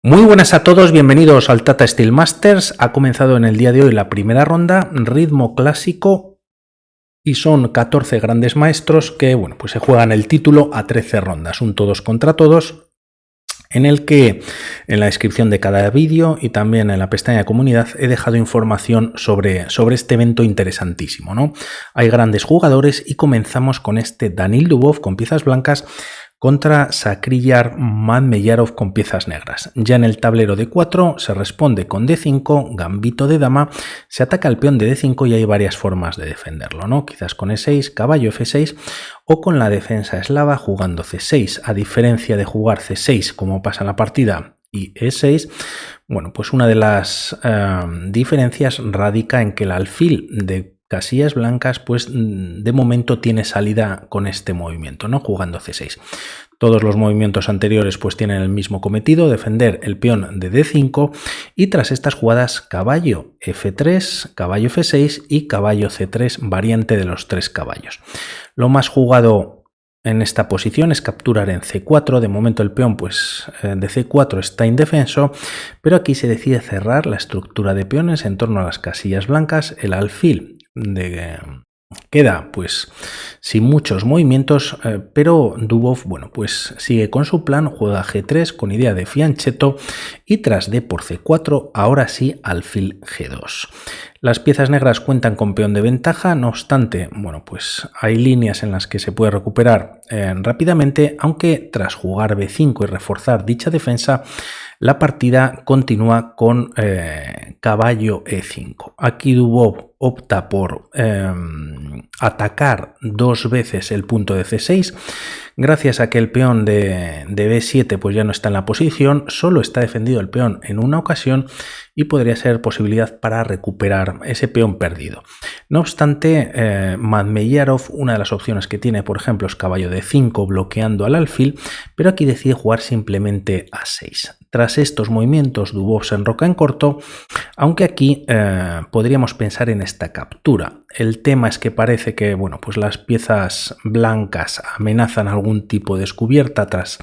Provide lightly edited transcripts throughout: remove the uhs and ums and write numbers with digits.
Muy buenas a todos, bienvenidos al Tata Steel Masters. Ha comenzado en el día de hoy la primera ronda, ritmo clásico, y son 14 grandes maestros que, bueno, pues se juegan el título a 13 rondas, un todos contra todos, en el que en la descripción de cada vídeo y también en la pestaña de comunidad he dejado información sobre este evento interesantísimo, ¿no? Hay grandes jugadores y comenzamos con este Danil Dubov con piezas blancas contra Shakhriyar Mamedyarov con piezas negras. Ya en el tablero de 4 se responde con D5, gambito de dama, se ataca al peón de D5 y hay varias formas de defenderlo, ¿no? Quizás con E6, caballo F6 o con la defensa eslava jugando C6. A diferencia de jugar C6 como pasa en la partida y E6, bueno, pues una de las diferencias radica en que el alfil de casillas blancas pues de momento tiene salida con este movimiento, ¿no? Jugando C6. Todos los movimientos anteriores pues tienen el mismo cometido, defender el peón de D5, y tras estas jugadas caballo F3, caballo F6 y caballo C3, variante de los 3 caballos. Lo más jugado en esta posición es capturar en C4, de momento el peón pues de C4 está indefenso, pero aquí se decide cerrar la estructura de peones en torno a las casillas blancas, el alfil queda pues sin muchos movimientos, pero Dubov, bueno, pues sigue con su plan, juega G3 con idea de fianchetto y tras D por C4, ahora sí alfil G2. Las piezas negras cuentan con peón de ventaja, no obstante, bueno, pues hay líneas en las que se puede recuperar rápidamente, aunque tras jugar B5 y reforzar dicha defensa, la partida continúa con caballo E5. Aquí Dubov opta por atacar 2 veces el punto de C6, gracias a que el peón de B7 pues ya no está en la posición, solo está defendido el peón en una ocasión y podría ser posibilidad para recuperar ese peón perdido. No obstante, Mamedyarov, una de las opciones que tiene, por ejemplo, es caballo D5 bloqueando al alfil, pero aquí decide jugar simplemente A6. Tras estos movimientos, Dubov se enroca en corto, aunque aquí podríamos pensar en esta captura. El tema es que parece que, bueno, pues las piezas blancas amenazan algún tipo de descubierta tras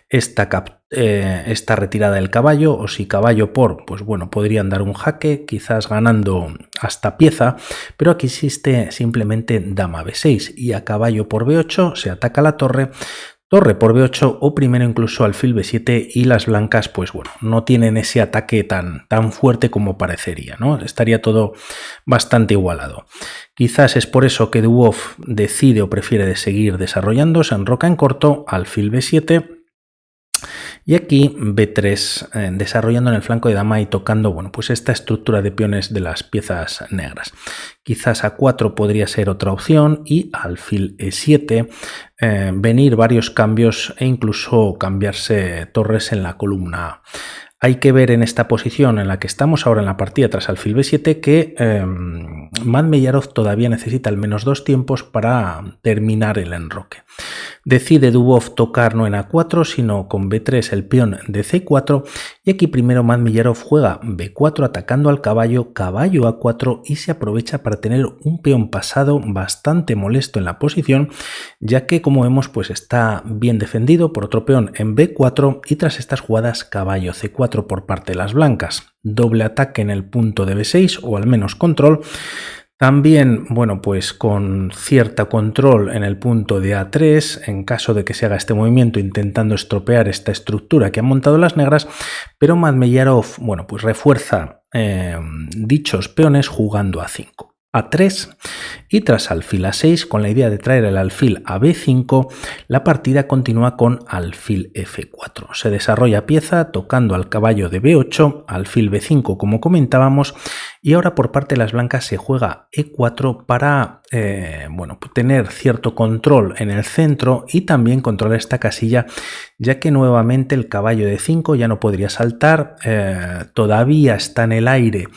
esta retirada del caballo, o si caballo por, pues bueno, podrían dar un jaque, quizás ganando hasta pieza, pero aquí existe simplemente dama B6 y a caballo por B8 se ataca la torre, torre por B8 o primero incluso alfil B7, y las blancas pues bueno, no tienen ese ataque tan fuerte como parecería, ¿no? Estaría todo bastante igualado. Quizás es por eso que Dubov decide o prefiere seguir desarrollando, se enroca en corto, alfil B7, y aquí B3 desarrollando en el flanco de dama y tocando, bueno, pues esta estructura de peones de las piezas negras. Quizás A4 podría ser otra opción y alfil E7, venir varios cambios e incluso cambiarse torres en la columna A. Hay que ver en esta posición en la que estamos ahora en la partida tras alfil B7 que Mamedyarov todavía necesita al menos 2 tiempos para terminar el enroque. Decide Dubov tocar no en A4 sino con B3 el peón de C4, y aquí primero Mamedyarov juega B4 atacando al caballo, caballo A4, y se aprovecha para tener un peón pasado bastante molesto en la posición, ya que como vemos pues está bien defendido por otro peón en B4, y tras estas jugadas caballo C4 por parte de las blancas, doble ataque en el punto de B6 o al menos control. También, bueno, pues con cierta control en el punto de A3 en caso de que se haga este movimiento intentando estropear esta estructura que han montado las negras, pero Mamedyarov, bueno, pues refuerza dichos peones jugando A5. A3 y tras alfil A6 con la idea de traer el alfil a B5, la partida continúa con alfil F4. Se desarrolla pieza tocando al caballo de B8, alfil B5 como comentábamos, y ahora por parte de las blancas se juega E4 para bueno, tener cierto control en el centro y también controlar esta casilla, ya que nuevamente el caballo de 5 ya no podría saltar, todavía está en el aire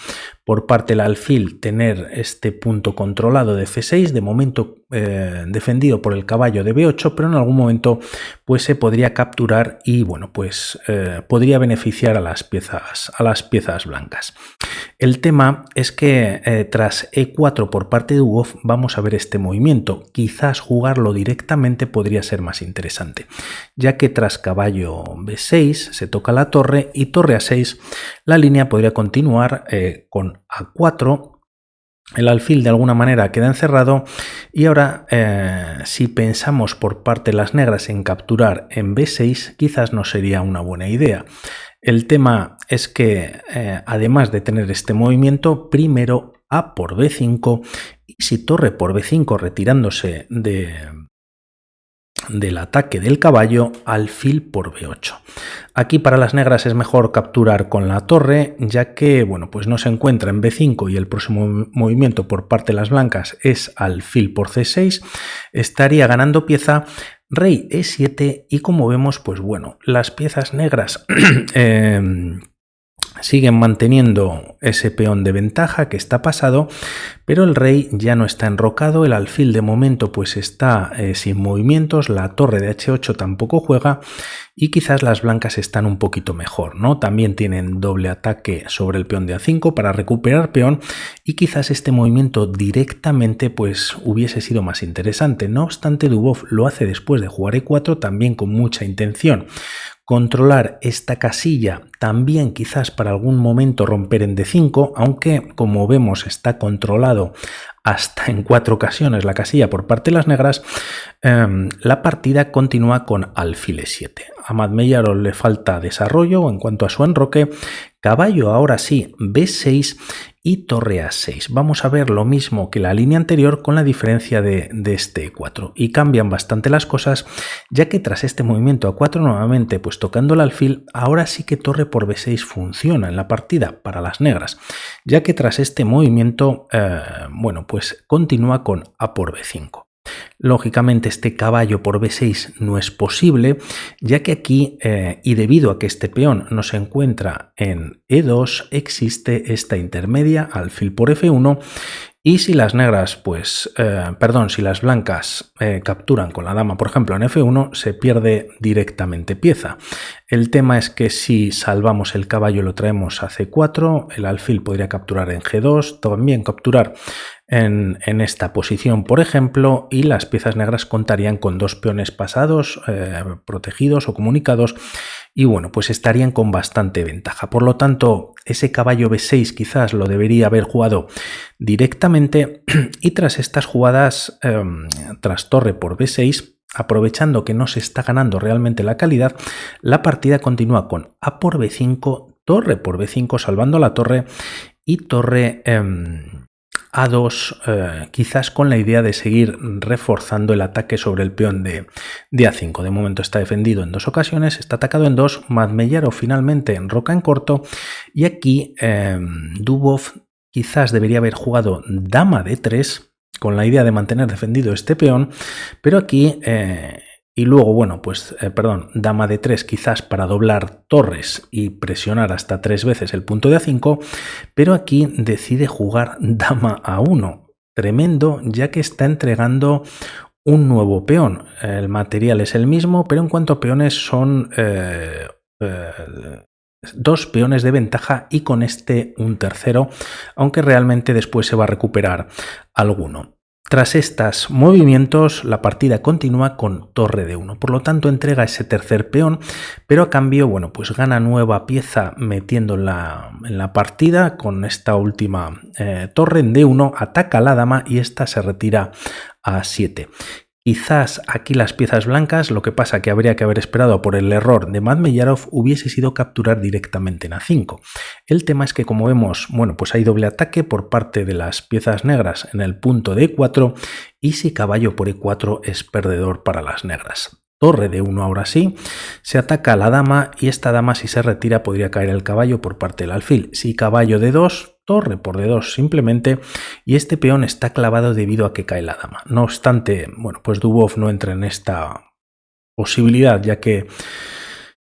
por parte del alfil tener este punto controlado de C6, de momento defendido por el caballo de B8, pero en algún momento pues se podría capturar y bueno, pues podría beneficiar a las piezas blancas. El tema es que tras E4 por parte de Dubov vamos a ver este movimiento. Quizás jugarlo directamente podría ser más interesante, ya que tras caballo B6 se toca la torre y torre A6 la línea podría continuar con A4. El alfil de alguna manera queda encerrado y ahora si pensamos por parte de las negras en capturar en B6 quizás no sería una buena idea. El tema es que además de tener este movimiento, primero A por B5 y si torre por B5 retirándose del ataque del caballo, alfil por B8. Aquí para las negras es mejor capturar con la torre, ya que bueno, pues no se encuentra en B5 y el próximo movimiento por parte de las blancas es alfil por C6. Estaría ganando pieza rey E7 y como vemos, pues bueno, las piezas negras siguen manteniendo ese peón de ventaja que está pasado, pero el rey ya no está enrocado, el alfil de momento pues está sin movimientos, la torre de H8 tampoco juega y quizás las blancas están un poquito mejor, ¿no? También tienen doble ataque sobre el peón de A5 para recuperar peón y quizás este movimiento directamente pues hubiese sido más interesante. No obstante, Dubov lo hace después de jugar E4 también con mucha intención. Controlar esta casilla, también quizás para algún momento romper en D5, aunque como vemos está controlado hasta en 4 ocasiones la casilla por parte de las negras, la partida continúa con alfil E7. A Madmejarov le falta desarrollo en cuanto a su enroque, caballo ahora sí B6 y torre A6. Vamos a ver lo mismo que la línea anterior con la diferencia de este E4 y cambian bastante las cosas, ya que tras este movimiento A4 nuevamente pues tocando el alfil, ahora sí que torre por B6 funciona en la partida para las negras, ya que tras este movimiento bueno pues continúa con A por B5. Lógicamente este caballo por B6 no es posible, ya que aquí, y debido a que este peón no se encuentra en E2, existe esta intermedia, alfil por F1, y si las negras, pues, si las blancas capturan con la dama, por ejemplo, en F1, se pierde directamente pieza. El tema es que si salvamos el caballo y lo traemos a C4, el alfil podría capturar en G2, también capturar en esta posición, por ejemplo, y las piezas negras contarían con 2 peones pasados, protegidos o comunicados, y bueno, pues estarían con bastante ventaja. Por lo tanto, ese caballo B6 quizás lo debería haber jugado directamente y tras estas jugadas, tras torre por B6, aprovechando que no se está ganando realmente la calidad, la partida continúa con A por B5, torre por B5 salvando la torre y torre A2, quizás con la idea de seguir reforzando el ataque sobre el peón de A5. De momento está defendido en 2 ocasiones, está atacado en 2, Madmejarov finalmente enroca en corto y aquí Dubov quizás debería haber jugado dama de 3 con la idea de mantener defendido este peón, pero aquí y luego, bueno, pues, dama de 3 quizás para doblar torres y presionar hasta 3 veces el punto de A5, pero aquí decide jugar dama A1. Tremendo, ya que está entregando un nuevo peón. El material es el mismo, pero en cuanto a peones son 2 peones de ventaja y con este un tercero, aunque realmente después se va a recuperar alguno. Tras estos movimientos, la partida continúa con torre de 1, por lo tanto entrega ese tercer peón, pero a cambio, bueno, pues gana nueva pieza metiendo en la partida con esta última torre en D1, ataca a la dama y esta se retira a 7. Quizás aquí las piezas blancas, lo que pasa que habría que haber esperado por el error de Madmejarov, hubiese sido capturar directamente en A5. El tema es que, como vemos, bueno, pues hay doble ataque por parte de las piezas negras en el punto de E4 y si caballo por E4 es perdedor para las negras. Torre de 1 ahora sí, se ataca a la dama y esta dama si se retira podría caer el caballo por parte del alfil. Si caballo de 2, torre por D2 simplemente y este peón está clavado debido a que cae la dama. No obstante, bueno, pues Dubov no entra en esta posibilidad ya que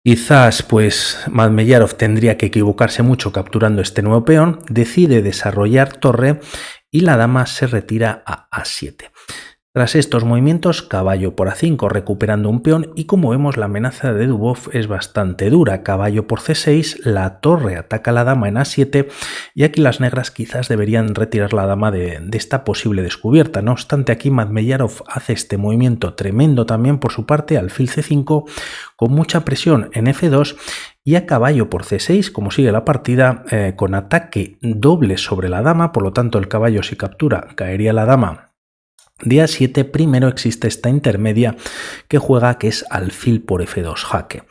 quizás pues Madmejarov tendría que equivocarse mucho capturando este nuevo peón, decide desarrollar torre y la dama se retira a A7. Tras estos movimientos, caballo por A5 recuperando un peón y como vemos la amenaza de Dubov es bastante dura. Caballo por C6, la torre ataca a la dama en A7 y aquí las negras quizás deberían retirar la dama de esta posible descubierta. No obstante, aquí Madmeyarov hace este movimiento tremendo también por su parte, alfil C5 con mucha presión en F2 y a caballo por C6, como sigue la partida, con ataque doble sobre la dama, por lo tanto el caballo si captura caería la dama de A7. Primero existe esta intermedia que juega, que es alfil por F2 jaque.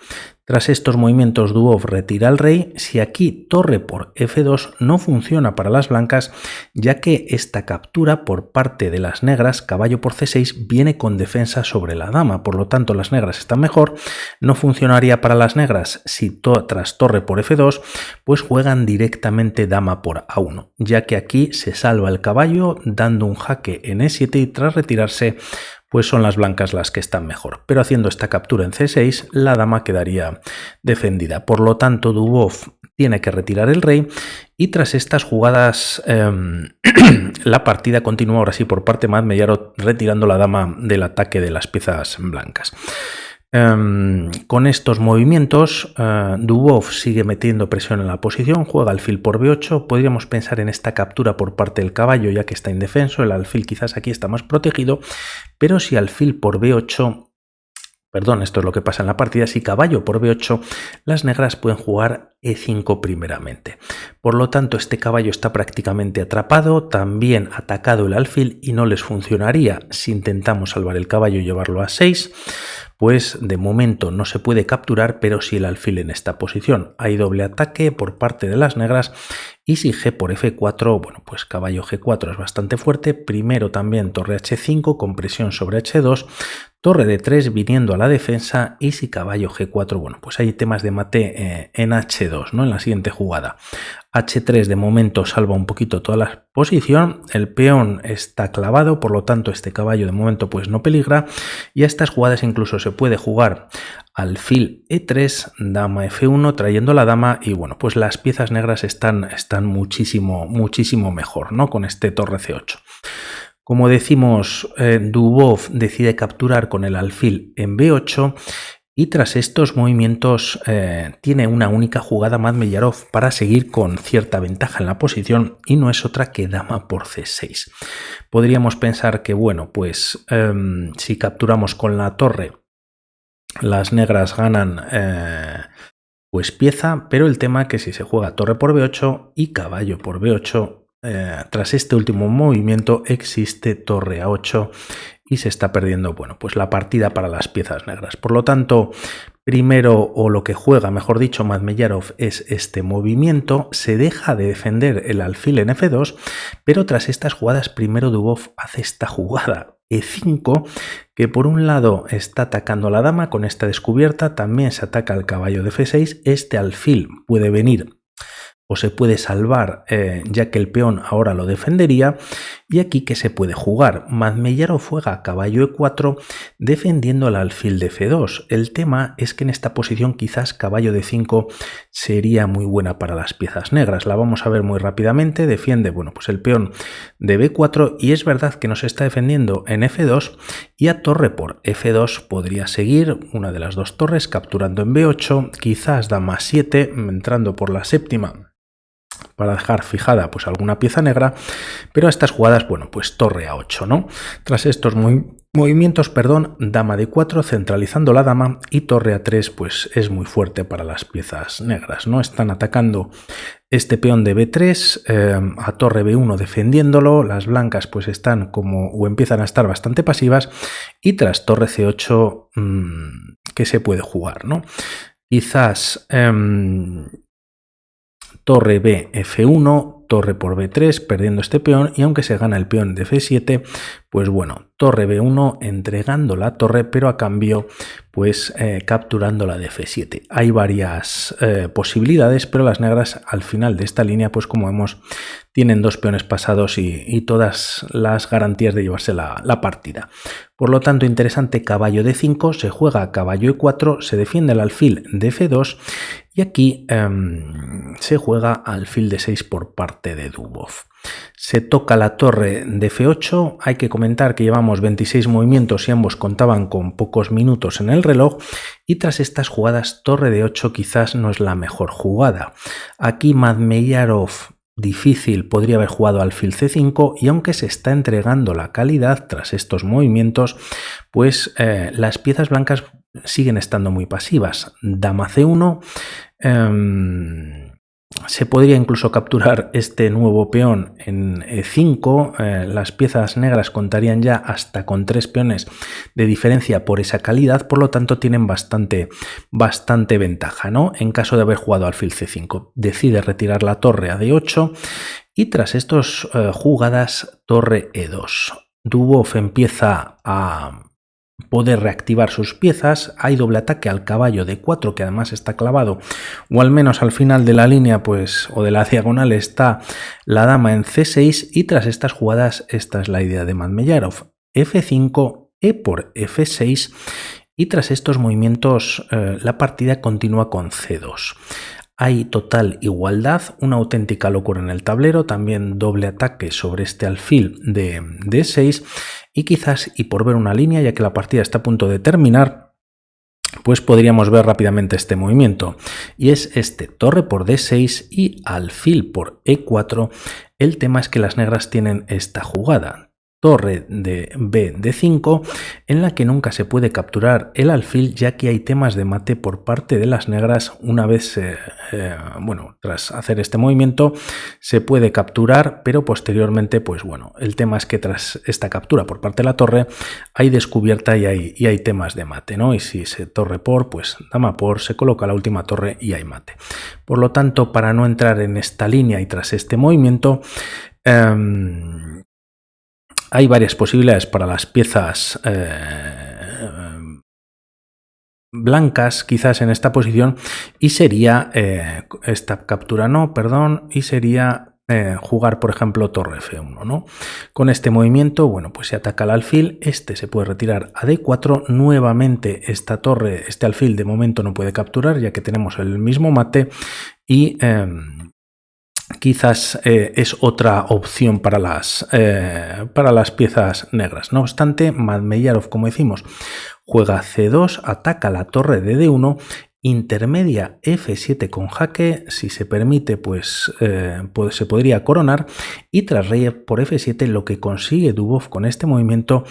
Tras estos movimientos Dubov retira al rey. Si aquí torre por F2 no funciona para las blancas, ya que esta captura por parte de las negras, caballo por C6, viene con defensa sobre la dama, por lo tanto las negras están mejor. No funcionaría para las negras si tras torre por F2, pues juegan directamente dama por A1, ya que aquí se salva el caballo dando un jaque en E7 y tras retirarse pues son las blancas las que están mejor. Pero haciendo esta captura en C6, la dama quedaría defendida. Por lo tanto, Dubov tiene que retirar el rey y tras estas jugadas la partida continúa ahora sí por parte de Madmeyarov retirando la dama del ataque de las piezas blancas. Con estos movimientos Dubov sigue metiendo presión en la posición, juega alfil por B8, podríamos pensar en esta captura por parte del caballo ya que está indefenso, el alfil quizás aquí está más protegido, pero si alfil por B8, perdón, esto es lo que pasa en la partida, si caballo por B8, las negras pueden jugar E5 primeramente. Por lo tanto, este caballo está prácticamente atrapado, también atacado el alfil y no les funcionaría si intentamos salvar el caballo y llevarlo a 6. Pues de momento no se puede capturar, pero sí el alfil en esta posición. Hay doble ataque por parte de las negras y si G por F4, bueno, pues caballo G4 es bastante fuerte. Primero también torre H5 con presión sobre H2, torre D3 viniendo a la defensa y si caballo G4, bueno, pues hay temas de mate en H2, ¿no? En la siguiente jugada. H3 de momento salva un poquito toda la posición, el peón está clavado, por lo tanto este caballo de momento pues no peligra y a estas jugadas incluso se puede jugar alfil E3, dama F1 trayendo la dama y bueno, pues las piezas negras están muchísimo mejor, ¿no? Con este torre C8. Como decimos, Dubov decide capturar con el alfil en B8 y tras estos movimientos tiene una única jugada Madmeyarov para seguir con cierta ventaja en la posición y no es otra que dama por C6. Podríamos pensar que bueno, pues si capturamos con la torre las negras ganan pues pieza, pero el tema es que si se juega torre por B8 y caballo por B8, tras este último movimiento existe torre A8 y se está perdiendo, bueno, pues la partida para las piezas negras. Por lo tanto, primero, o lo que juega, mejor dicho, Madmeyarov es este movimiento, se deja de defender el alfil en F2, pero tras estas jugadas, primero Dubov hace esta jugada E5, que por un lado está atacando a la dama con esta descubierta, también se ataca al caballo de F6, este alfil puede venir o se puede salvar ya que el peón ahora lo defendería y aquí que se puede jugar. Madmeyarov juega caballo E4 defendiendo el alfil de F2. El tema es que en esta posición quizás caballo de 5 sería muy buena para las piezas negras. La vamos a ver muy rápidamente. Defiende, bueno, pues el peón de B4 y es verdad que nos está defendiendo en F2 y a torre por F2 podría seguir una de las dos torres capturando en B8, quizás dama 7 entrando por la séptima para dejar fijada pues alguna pieza negra, pero a estas jugadas, bueno, pues torre A8, ¿no? Tras estos movimientos, perdón, dama D4 centralizando la dama y torre A3 pues es muy fuerte para las piezas negras, ¿no? Están atacando este peón de B3 a torre B1 defendiéndolo, las blancas pues están como o empiezan a estar bastante pasivas y tras torre C8 que se puede jugar, ¿no? Quizás torre B, F1, torre por B3, perdiendo este peón, y aunque se gana el peón de F7, pues bueno, torre B1 entregando la torre, pero a cambio, pues capturando la de F7. Hay varias posibilidades, pero las negras al final de esta línea, pues como vemos, tienen dos peones pasados y todas las garantías de llevarse la partida. Por lo tanto, interesante, caballo de 5, se juega caballo E4, se defiende el alfil de F2 y aquí se juega alfil de 6 por parte de Dubov. Se toca la torre de F8, hay que comentar que llevamos 26 movimientos y ambos contaban con pocos minutos en el reloj, y tras estas jugadas torre de 8 quizás no es la mejor jugada. Aquí Madmeyarov difícil podría haber jugado alfil C5, y aunque se está entregando la calidad tras estos movimientos, pues las piezas blancas siguen estando muy pasivas. Dama C1, se podría incluso capturar este nuevo peón en E5, las piezas negras contarían ya hasta con 3 peones de diferencia por esa calidad, por lo tanto tienen bastante ventaja, ¿no? En caso de haber jugado alfil C5, decide retirar la torre a D8 y tras estas jugadas torre E2. Dubov empieza a poder reactivar sus piezas, hay doble ataque al caballo de 4 que además está clavado, o al menos al final de la línea pues o de la diagonal está la dama en C6, y tras estas jugadas esta es la idea de Madmeyarov: F5, E por F6, y tras estos movimientos la partida continúa con C2. Hay total igualdad, una auténtica locura en el tablero, también doble ataque sobre este alfil de D6, y quizás, y por ver una línea, ya que la partida está a punto de terminar, pues podríamos ver rápidamente este movimiento, y es este: torre por D6 y alfil por E4. El tema es que las negras tienen esta jugada: torre de B de 5, en la que nunca se puede capturar el alfil, ya que hay temas de mate por parte de las negras. Una vez, bueno, tras hacer este movimiento se puede capturar, pero posteriormente, pues bueno, el tema es que tras esta captura por parte de la torre hay descubierta y hay temas de mate, ¿no? Y si se torre por, pues dama por, se coloca la última torre y hay mate. Por lo tanto, para no entrar en esta línea y tras este movimiento, hay varias posibilidades para las piezas blancas quizás en esta posición, y sería esta captura no, perdón, y sería jugar por ejemplo torre F1, ¿no? Con este movimiento, bueno, pues se ataca el alfil, este se puede retirar a D4, nuevamente esta torre, este alfil de momento no puede capturar ya que tenemos el mismo mate, y quizás es otra opción para las piezas negras. No obstante, Madmeyarov, como decimos, juega C2, ataca la torre de D1, intermedia F7 con jaque, si se permite pues se podría coronar, y tras rey por F7 lo que consigue Dubov con este movimiento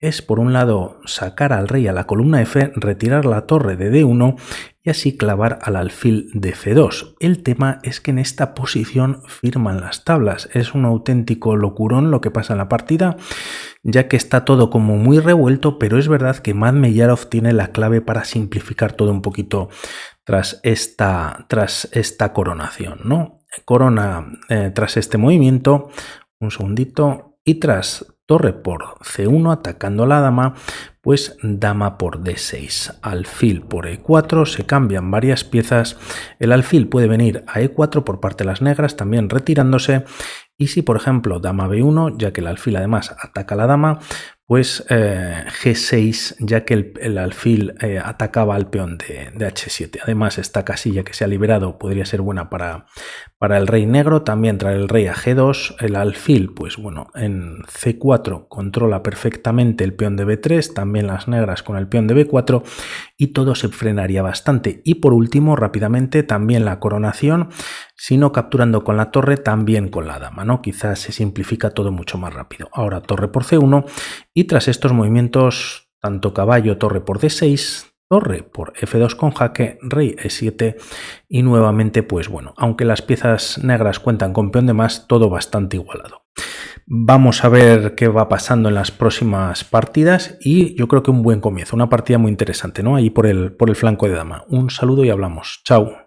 es, por un lado, sacar al rey a la columna F, retirar la torre de D1 y así clavar al alfil de C2. El tema es que en esta posición firman las tablas. Es un auténtico locurón lo que pasa en la partida, ya que está todo como muy revuelto, pero es verdad que Madmeyarov tiene la clave para simplificar todo un poquito tras esta coronación, ¿no? Corona tras este movimiento, un segundito, y tras torre por C1 atacando la dama, pues dama por D6, alfil por E4, se cambian varias piezas, el alfil puede venir a E4 por parte de las negras, también retirándose, y si por ejemplo dama B1, ya que el alfil además ataca a la dama, pues G6, ya que el alfil atacaba al peón de H7. Además, esta casilla que se ha liberado podría ser buena para el rey negro. También traer el rey a G2. El alfil, pues bueno, en C4 controla perfectamente el peón de B3, también las negras con el peón de B4, y todo se frenaría bastante. Y por último, rápidamente, también la coronación, si no capturando con la torre, también con la dama, ¿no? Quizás se simplifica todo mucho más rápido. Ahora torre por C1, y tras estos movimientos, tanto caballo, torre por D6, torre por F2 con jaque, rey E7, y nuevamente, pues bueno, aunque las piezas negras cuentan con peón de más, todo bastante igualado. Vamos a ver qué va pasando en las próximas partidas, y yo creo que un buen comienzo, una partida muy interesante, ¿no? Ahí por el flanco de dama. Un saludo y hablamos. Chao.